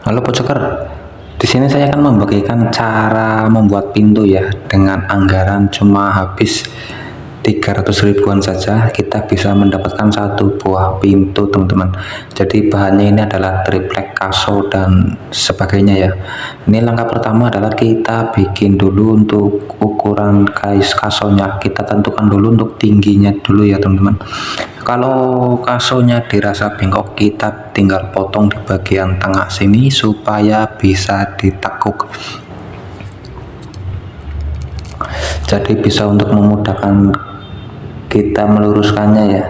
Halo Pojoker, di sini saya akan membagikan cara membuat pintu ya. Dengan anggaran cuma habis 300 ribuan saja, kita bisa mendapatkan satu buah pintu teman-teman. Jadi bahannya ini adalah triplek, kaso dan sebagainya ya. Ini langkah pertama adalah kita bikin dulu untuk ukuran kasonya. Kita tentukan dulu untuk tingginya dulu ya teman-teman. Kalau kasonya dirasa bengkok, kita tinggal potong di bagian tengah sini supaya bisa ditekuk. Jadi bisa untuk memudahkan kita meluruskannya ya.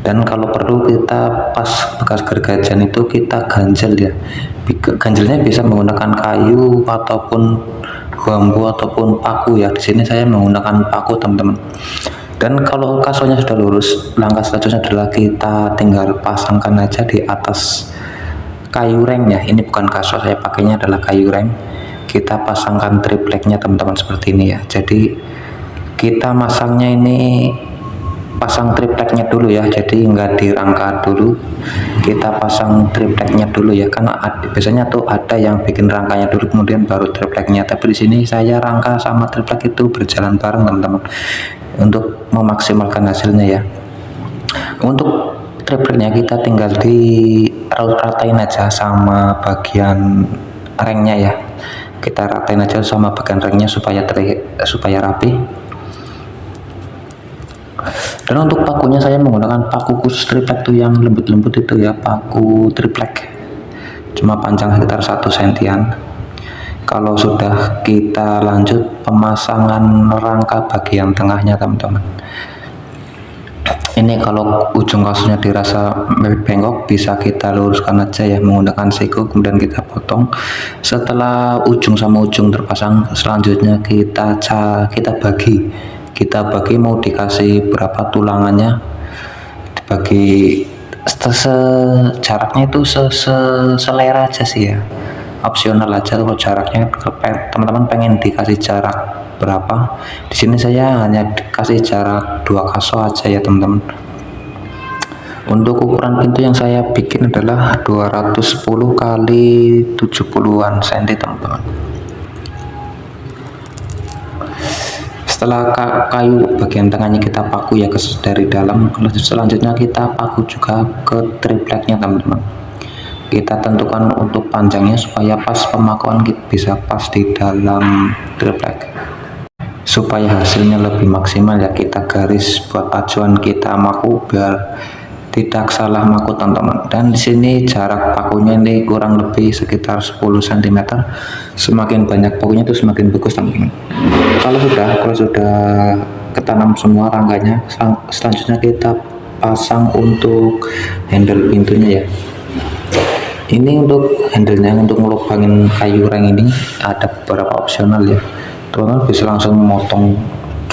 Dan kalau perlu kita pas bekas gergajan itu kita ganjel ya. Ganjelnya bisa menggunakan kayu ataupun bambu ataupun paku ya. Di sini saya menggunakan paku teman-teman. Dan kalau kasonya sudah lurus, langkah selanjutnya adalah kita tinggal pasangkan aja di atas kayu reng ya. Ini bukan kaso, saya pakainya adalah kayu reng. Kita pasangkan tripleknya teman-teman seperti ini ya. Jadi kita masangnya ini pasang tripleknya dulu ya, jadi enggak dirangka dulu, kita pasang tripleknya dulu ya, karena biasanya tuh ada yang bikin rangkanya dulu kemudian baru tripleknya, tapi di sini saya rangka sama triplek itu berjalan bareng teman-teman untuk memaksimalkan hasilnya ya. Untuk tripleknya kita tinggal di ratain aja sama bagian rengnya ya, kita ratain aja sama bagian rengnya supaya rapi. Dan untuk pakunya saya menggunakan paku khusus triplek tuh yang lembut-lembut itu ya, paku triplek, cuma panjang sekitar 1 sentian. Kalau sudah kita lanjut pemasangan rangka bagian tengahnya teman-teman. Ini kalau ujung kasusnya dirasa bengkok bisa kita luruskan aja ya menggunakan siku, kemudian kita potong. Setelah ujung sama ujung terpasang, selanjutnya kita bagi mau dikasih berapa tulangannya, dibagi jaraknya itu selera aja sih ya, opsional aja kalau jaraknya. Teman-teman pengen dikasih jarak berapa, di sini saya hanya dikasih jarak 2 kaso aja ya teman-teman. Untuk ukuran pintu yang saya bikin adalah 210 kali 70-an cm teman-teman. Setelah kayu bagian tengahnya kita paku ya dari dalam, selanjutnya kita paku juga ke tripleknya teman-teman. Kita tentukan untuk panjangnya supaya pas pemakuan kita bisa pas di dalam triplek, supaya hasilnya lebih maksimal ya. Kita garis buat acuan kita maku biar tidak salah maku teman-teman. Dan di sini jarak pakunya ini kurang lebih sekitar 10 cm. Semakin banyak pakunya itu semakin bagus teman-teman. Kalau sudah ketanam semua rangkanya, selanjutnya kita pasang untuk handle pintunya ya. Ini untuk handlenya, untuk ngelubangin kayu reng ini ada beberapa opsional ya. Teman-teman bisa langsung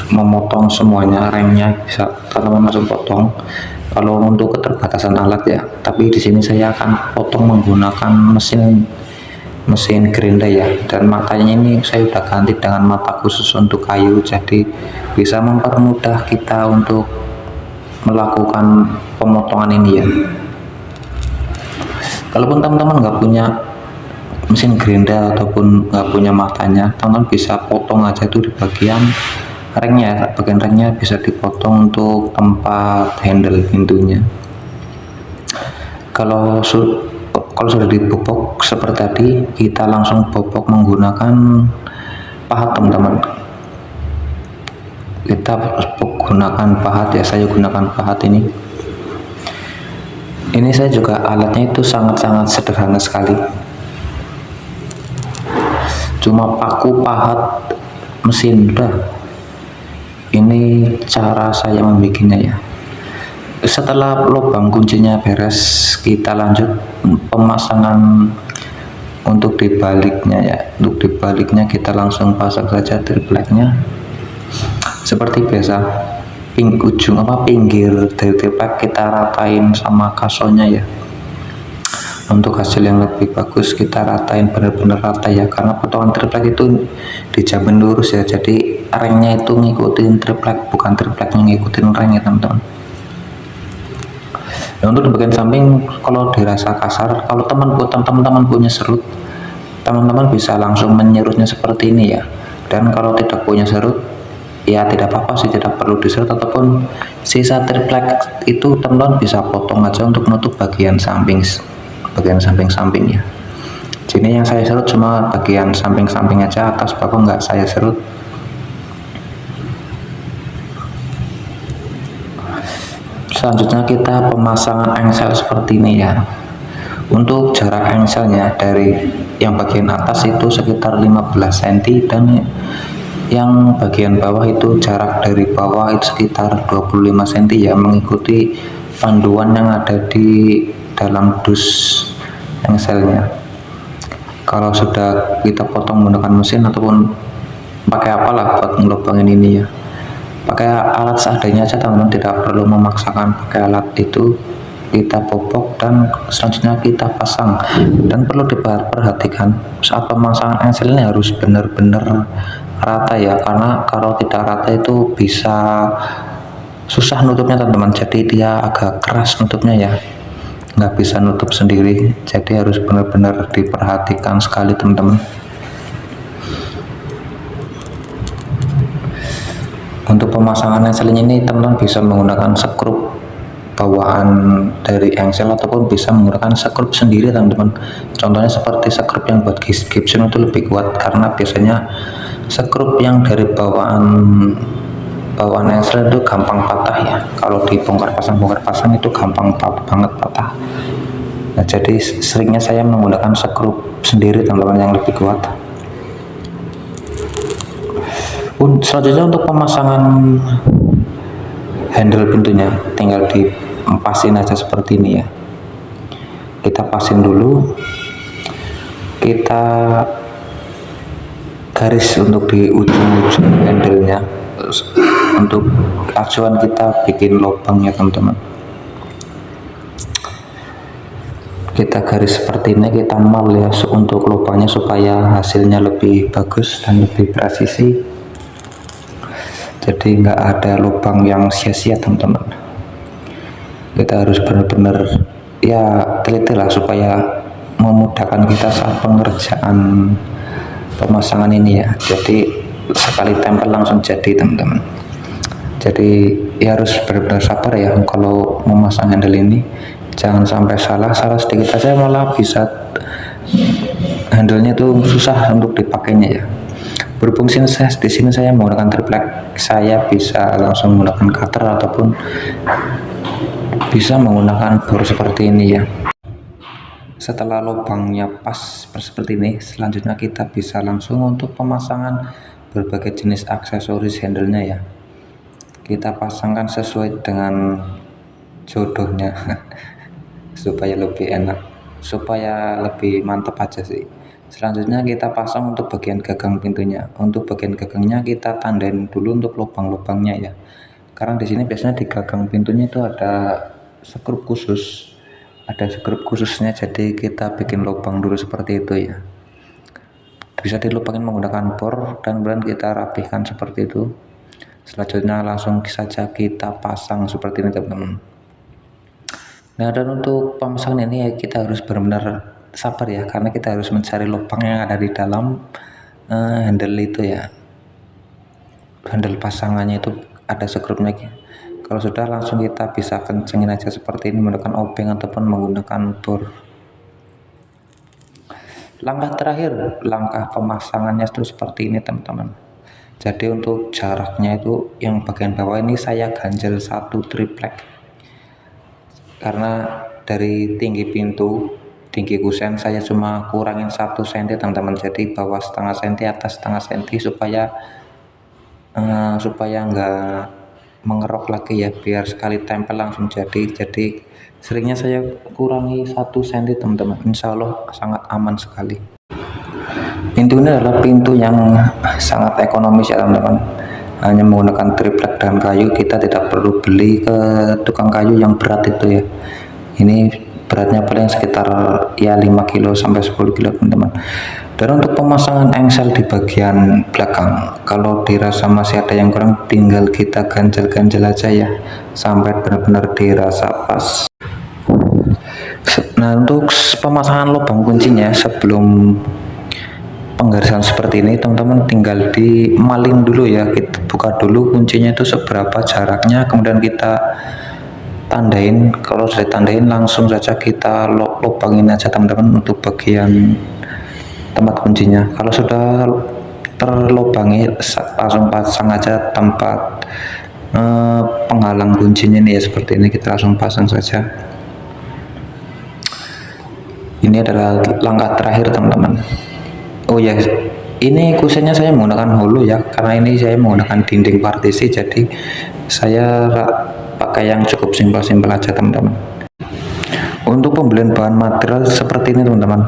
memotong semuanya, remnya bisa teman-teman langsung potong kalau untuk keterbatasan alat ya. Tapi di sini saya akan potong menggunakan mesin gerinda ya, dan matanya ini saya udah ganti dengan mata khusus untuk kayu, jadi bisa mempermudah kita untuk melakukan pemotongan ini ya. Kalaupun teman-teman nggak punya mesin gerinda ataupun nggak punya matanya, teman-teman bisa potong aja itu di bagian rengnya. Bagian rengnya bisa dipotong untuk tempat handle pintunya. Kalau sudah dibobok seperti tadi, kita langsung bobok menggunakan pahat teman-teman. Kita gunakan pahat ya, saya gunakan pahat ini. Ini saya juga alatnya itu sangat-sangat sederhana sekali, cuma paku, pahat, mesin udah. Ini cara saya membikinnya ya. Setelah lubang kuncinya beres, kita lanjut pemasangan untuk dibaliknya ya. Untuk dibaliknya kita langsung pasang saja tripleknya seperti biasa. Pinggir dari triplek kita ratain sama kasonya ya. Untuk hasil yang lebih bagus kita ratain benar-benar rata ya, karena potongan triplek itu dijamin lurus ya. Jadi rengnya itu ngikutin triplek, bukan tripleknya ngikutin reng ya teman-teman. Nah, untuk di bagian samping kalau dirasa kasar, kalau teman-teman punya serut, teman-teman bisa langsung menyerutnya seperti ini ya. Dan kalau tidak punya serut, ya tidak apa-apa sih, tidak perlu diserut, ataupun sisa triplek itu teman-teman bisa potong aja untuk menutup bagian samping-sampingnya. Sini yang saya serut cuma bagian samping-samping aja, atas bawah nggak saya serut. Selanjutnya kita pemasangan engsel seperti ini ya. Untuk jarak engselnya dari yang bagian atas itu sekitar 15 cm, dan yang bagian bawah itu jarak dari bawah itu sekitar 25 cm ya, mengikuti panduan yang ada di dalam dus engselnya. Kalau sudah kita potong menggunakan mesin ataupun pakai apalah buat ngelubangin ini ya, pakai alat seadanya aja teman-teman, tidak perlu memaksakan pakai alat itu. Kita popok dan selanjutnya kita pasang, dan perlu diperhatikan saat pemasangan engsel ini harus benar-benar rata ya, karena kalau tidak rata itu bisa susah nutupnya teman-teman, jadi dia agak keras nutupnya ya, nggak bisa nutup sendiri, jadi harus benar-benar diperhatikan sekali teman-teman. Untuk pemasangan engsel ini teman-teman bisa menggunakan sekrup bawaan dari engsel ataupun bisa menggunakan sekrup sendiri teman-teman. Contohnya seperti sekrup yang buat Gibson itu lebih kuat, karena biasanya sekrup yang dari bawaan engsel itu gampang patah ya, kalau dibongkar pasang itu gampang banget patah. Nah, jadi seringnya saya menggunakan sekrup sendiri teman-teman yang lebih kuat. Selanjutnya untuk pemasangan handle pintunya tinggal dipasin aja seperti ini ya. Kita pasin dulu, kita garis untuk di ujung-ujung handle-nya. Untuk acuan kita bikin lubangnya teman-teman, kita garis seperti ini, kita mal ya untuk lubangnya supaya hasilnya lebih bagus dan lebih presisi, jadi nggak ada lubang yang sia-sia teman-teman. Kita harus benar-benar ya teliti lah supaya memudahkan kita saat pengerjaan pemasangan ini ya, jadi sekali tempel langsung jadi teman-teman. Jadi ya harus benar-benar sabar ya kalau memasang handle ini, jangan sampai salah sedikit aja malah bisa handle-nya itu susah untuk dipakainya ya. Berhubung di sini saya menggunakan triplek, saya bisa langsung menggunakan cutter ataupun bisa menggunakan bor seperti ini ya. Setelah lubangnya pas seperti ini, selanjutnya kita bisa langsung untuk pemasangan berbagai jenis aksesoris handle-nya ya. Kita pasangkan sesuai dengan jodohnya supaya lebih enak, supaya lebih mantap aja sih. Selanjutnya kita pasang untuk bagian gagang pintunya. Untuk bagian gagangnya kita tandain dulu untuk lubang-lubangnya ya, karena di sini biasanya di gagang pintunya itu ada sekrup khususnya, jadi kita bikin lubang dulu seperti itu ya. Bisa dilubangin menggunakan bor dan kemudian kita rapihkan seperti itu. Selanjutnya langsung saja kita pasang seperti ini teman-teman. Nah, dan untuk pemasangan ini ya kita harus benar-benar sabar ya, karena kita harus mencari lubang yang ada di dalam handle itu ya. Handle pasangannya itu ada sekrupnya. Kalau sudah langsung kita bisa kencengin aja seperti ini menggunakan obeng ataupun menggunakan bor. Langkah terakhir, langkah pemasangannya itu seperti ini teman-teman. Jadi untuk jaraknya itu yang bagian bawah ini saya ganjel 1 triplek, karena dari tinggi kusen saya cuma kurangin 1 cm teman-teman, jadi bawah setengah cm atas setengah cm supaya enggak mengerok lagi ya, biar sekali tempel langsung jadi seringnya saya kurangi 1 cm teman-teman. Insya Allah sangat aman sekali. Pintu ini adalah pintu yang sangat ekonomis ya teman-teman, hanya menggunakan triplek dan kayu. Kita tidak perlu beli ke tukang kayu yang berat itu ya. Ini beratnya paling sekitar ya 5 kilo sampai 10 kilo teman-teman. Dan untuk pemasangan engsel di bagian belakang, kalau dirasa masih ada yang kurang, tinggal kita ganjel-ganjel aja ya sampai benar-benar dirasa pas. Nah, untuk pemasangan lubang kuncinya sebelum penggarisan seperti ini, teman-teman tinggal dimalin dulu ya. Kita buka dulu kuncinya itu seberapa jaraknya, kemudian kita tandain. Kalau sudah tandain, langsung saja kita lubangin aja teman-teman untuk bagian tempat kuncinya. Kalau sudah terlubangi, langsung pasang aja tempat penghalang kuncinya nih ya, seperti ini. Kita langsung pasang saja. Ini adalah langkah terakhir teman-teman. Oh ya, ini kusennya saya menggunakan holo ya, karena ini saya menggunakan dinding partisi, jadi saya pakai yang cukup simpel-simpel aja teman-teman. Untuk pembelian bahan material seperti ini teman-teman,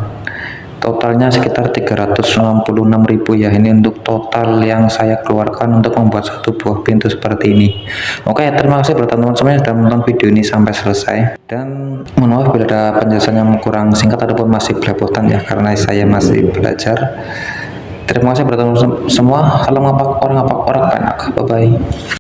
totalnya sekitar 366.000 ya. Ini untuk total yang saya keluarkan untuk membuat satu buah pintu seperti ini. Oke, terima kasih buat teman-teman semua yang sudah menonton video ini sampai selesai, dan mohon maaf bila ada penjelasan yang kurang singkat ataupun masih belepotan ya, karena saya masih belajar. Terima kasih buat teman-teman semua. Salam ngapak orang enak. Bye bye.